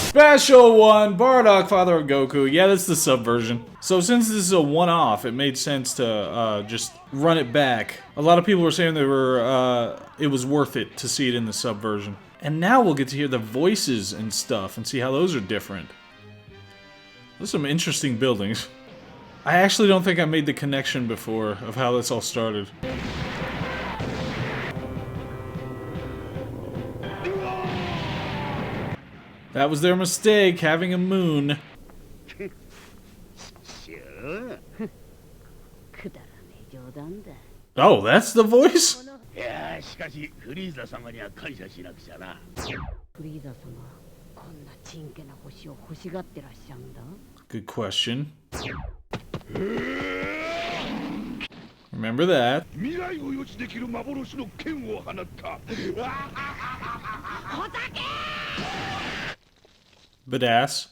Special one, Bardock, father of Goku. Yeah, that's the sub version. So since this is a one-off, it made sense to just run it back. A lot of people were saying it was worth it to see it in the sub version. And now we'll get to hear the voices and stuff and see how those are different. There's some interesting buildings. I actually don't think I made the connection before of how this all started. That was their mistake, having a moon. Oh, that's the voice? Good question. Remember that. Badass.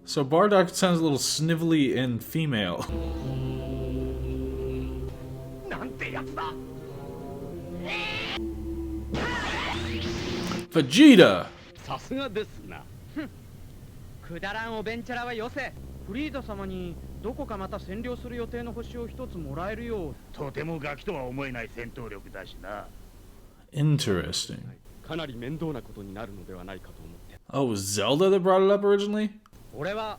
So Bardok sounds a little snivelly and female. Vegeta! Interesting. Oh, was Zelda that brought it up originally? Well,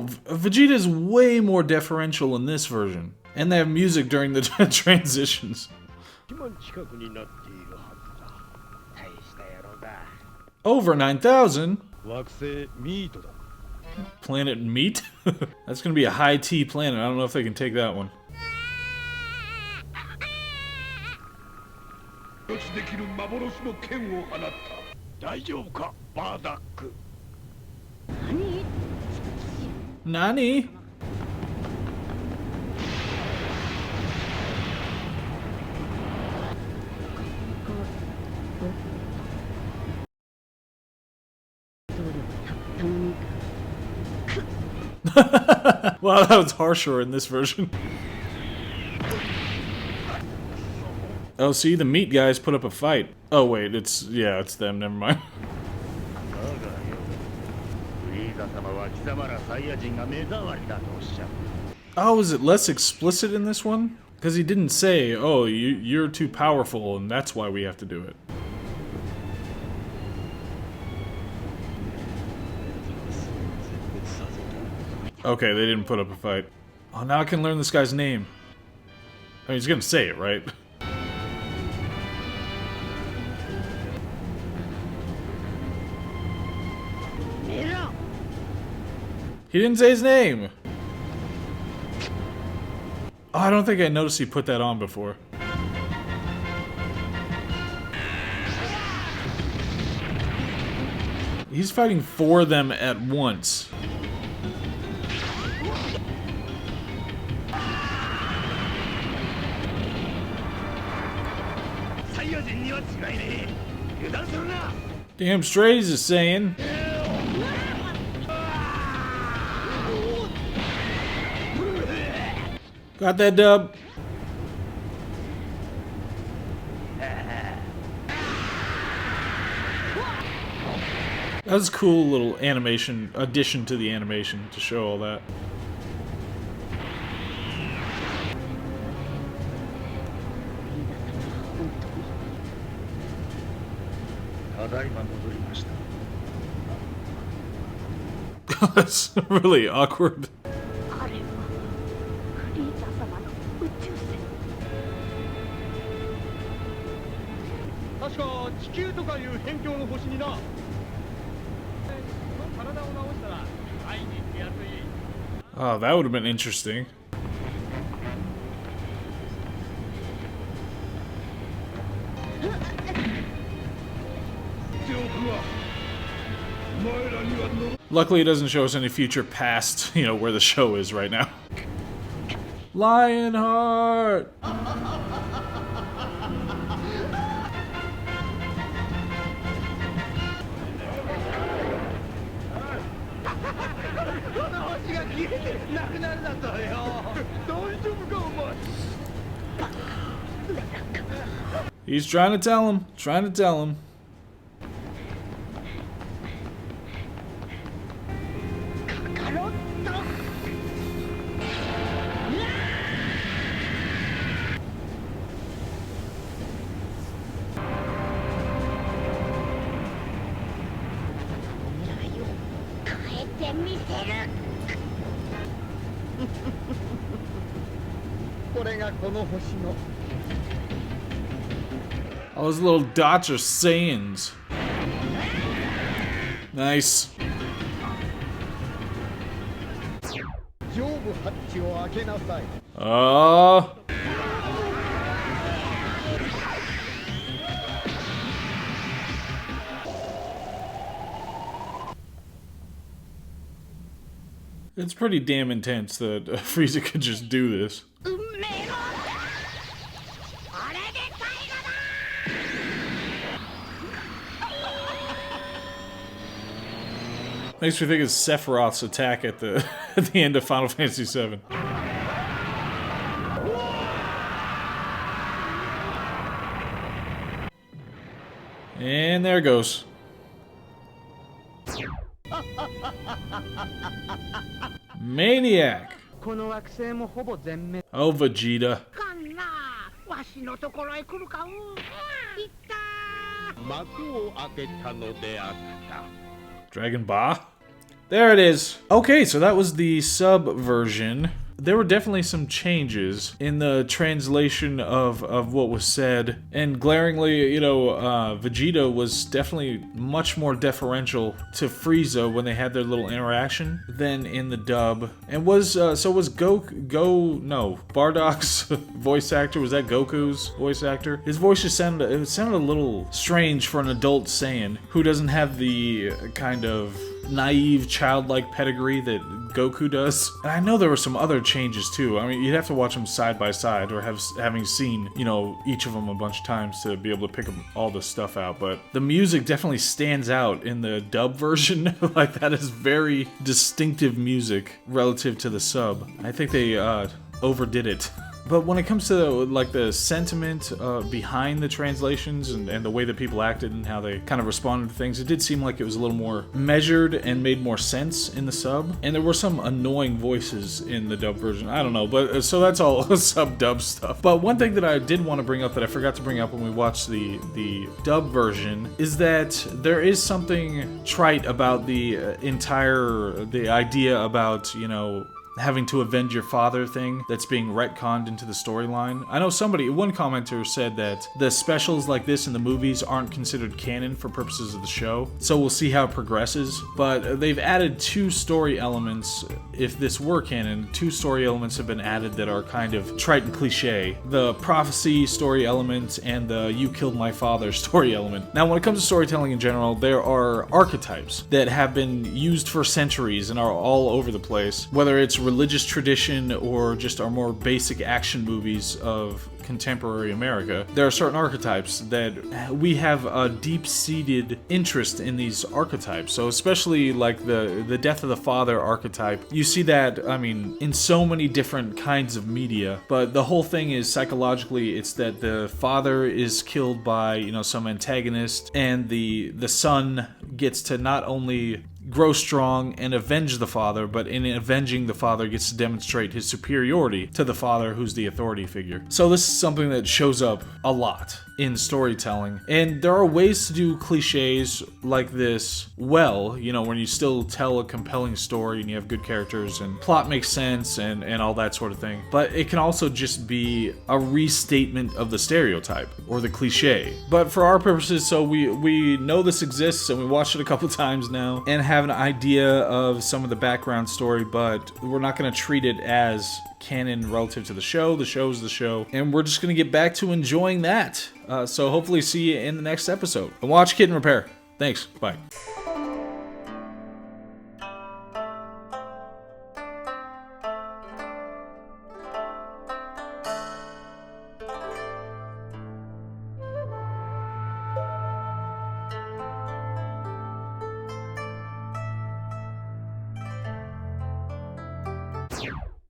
Vegeta is way more deferential in this version. And they have music during the transitions. Over 9,000? Planet Meat? That's gonna be a high T planet. I don't know if they can take that one. Nani? Wow, that was harsher in this version. Oh, see, the meat guys put up a fight. Oh, wait, it's them, never mind. Oh, is it less explicit in this one? Because he didn't say, oh, you're too powerful and that's why we have to do it. Okay, they didn't put up a fight. Oh, now I can learn this guy's name. I mean, he's gonna say it, right? He didn't say his name! Oh, I don't think I noticed he put that on before. He's fighting for them at once. Damn straight he's just saying. Got that, dub? That was a cool little animation, addition to the animation to show all that. That's really awkward. Oh, that would have been interesting. Luckily, it doesn't show us any future past, you know, where the show is right now. Lionheart! He's trying to tell him. Trying to tell him. All those little dots are Saiyans. Nice. It's pretty damn intense that Frieza could just do this. Makes me think of Sephiroth's attack at the end of Final Fantasy VII. And there it goes. Maniac! Oh, Vegeta. Dragon Ba? There it is. Okay, so that was the sub version. There were definitely some changes in the translation of what was said, and glaringly, you know, Vegeta was definitely much more deferential to Frieza when they had their little interaction than in the dub. And so was Bardock's voice actor, was that Goku's voice actor? His voice just sounded a little strange for an adult Saiyan who doesn't have the kind of naive, childlike pedigree that Goku does. And I know there were some other changes too. I mean, you'd have to watch them side by side, or having seen, you know, each of them a bunch of times to be able to pick all this stuff out. But the music definitely stands out in the dub version. Like, that is very distinctive music relative to the sub. I think they overdid it. But when it comes to like the sentiment behind the translations and the way that people acted and how they kind of responded to things, it did seem like it was a little more measured and made more sense in the sub. And there were some annoying voices in the dub version. I don't know, but so that's all sub-dub stuff. But one thing that I did want to bring up that I forgot to bring up when we watched the dub version is that there is something trite about the idea about, you know, having to avenge your father thing that's being retconned into the storyline. I know one commenter said that the specials like this in the movies aren't considered canon for purposes of the show, so we'll see how it progresses. But they've added two story elements. If this were canon, two story elements have been added that are kind of trite and cliche. The prophecy story element and the you killed my father story element. Now, when it comes to storytelling in general, there are archetypes that have been used for centuries and are all over the place, whether it's religious tradition or just our more basic action movies of contemporary America. There are certain archetypes that we have a deep-seated interest in these archetypes. So especially like the death of the father archetype, you see that, I mean, in so many different kinds of media, but the whole thing is psychologically, it's that the father is killed by, you know, some antagonist, and the son gets to not only grow strong and avenge the father, but in avenging the father gets to demonstrate his superiority to the father who's the authority figure. So this is something that shows up a lot in storytelling, and there are ways to do cliches like this well, you know, when you still tell a compelling story and you have good characters and plot makes sense and all that sort of thing. But it can also just be a restatement of the stereotype or the cliche. But for our purposes, so we know this exists and we watched it a couple times now and have an idea of some of the background story, but we're not going to treat it as canon relative to the show. The show's the show, and we're just going to get back to enjoying that. So hopefully see you in the next episode. And watch Kid and Repair. Thanks. Bye.